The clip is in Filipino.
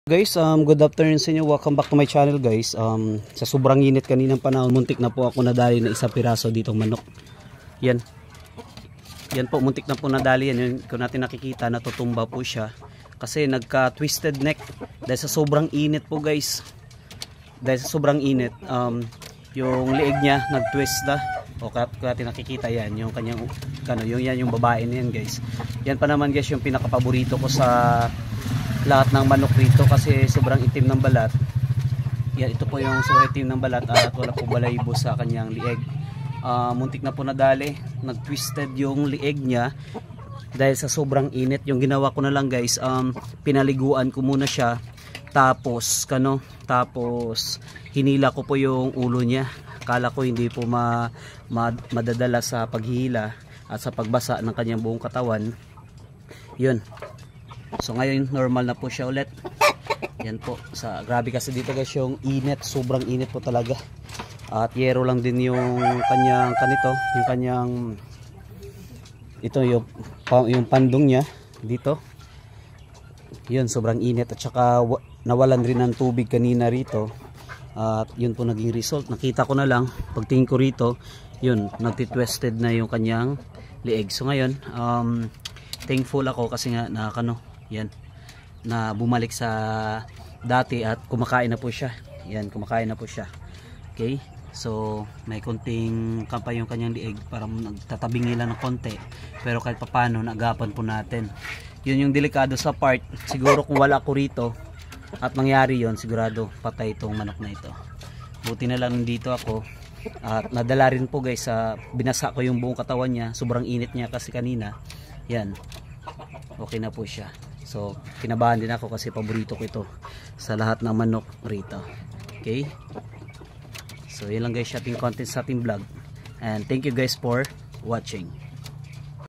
Guys, good afternoon sa inyo. Welcome back to my channel, guys. Sa sobrang init kaninang panahon, muntik na po ako nadali na isang piraso ditong manok. Yan. Yan po, muntik na po nadali yan. Yun, kung natin nakikita, natutumba po siya. Kasi nagka-twisted neck. Dahil sa sobrang init po, guys. Dahil sa sobrang init, yung liig niya nag-twist na. O kung natin nakikita yan, yung kanyang, yung babae na yan, guys. Yan pa naman, guys, yung pinaka-paborito ko sa lahat ng manok rito kasi sobrang itim ng balat. Yan, ito po yung sobrang itim ng balat at wala po balahibo sa kanyang lieg. Muntik na po nadali, nag-twisted yung lieg niya dahil sa sobrang init. Yung ginawa ko na lang, guys, pinaliguan ko muna siya, tapos hinila ko po yung ulo niya. Akala ko hindi po madadala sa paghihila at sa pagbasa ng kanyang buong katawan. Yun. So ngayon normal na po siya ulit. Yan po. Grabe kasi dito, guys, yung init. Sobrang init po talaga. At yero lang din yung kanyang yung pandong niya dito. Yun, sobrang init. At saka nawalan rin ng tubig kanina rito. At yun po naging result. Nakita ko na lang, pagtingin ko rito, yun, nagtitwisted na yung kanyang lieg. So ngayon, thankful ako kasi nga yan, na bumalik sa dati at kumakain na po siya. Yan, kumakain na po siya. Okay, so may konting kampay yung kanyang lieg, para nagtatabingi lang ng konti, pero kahit papano naagapan po natin. Yun yung delikado sa part. Siguro kung wala ko rito at mangyari yon, sigurado patay itong manok na ito. Buti na lang dito ako at nadala rin po, guys, sa binasa ko yung buong katawan niya. Sobrang init niya kasi kanina. Yan, okay na po siya. So kinabahan din ako kasi paborito ko ito sa lahat ng manok rito. Okay, so yun lang, guys, ating content sa ating vlog, and thank you, guys, for watching.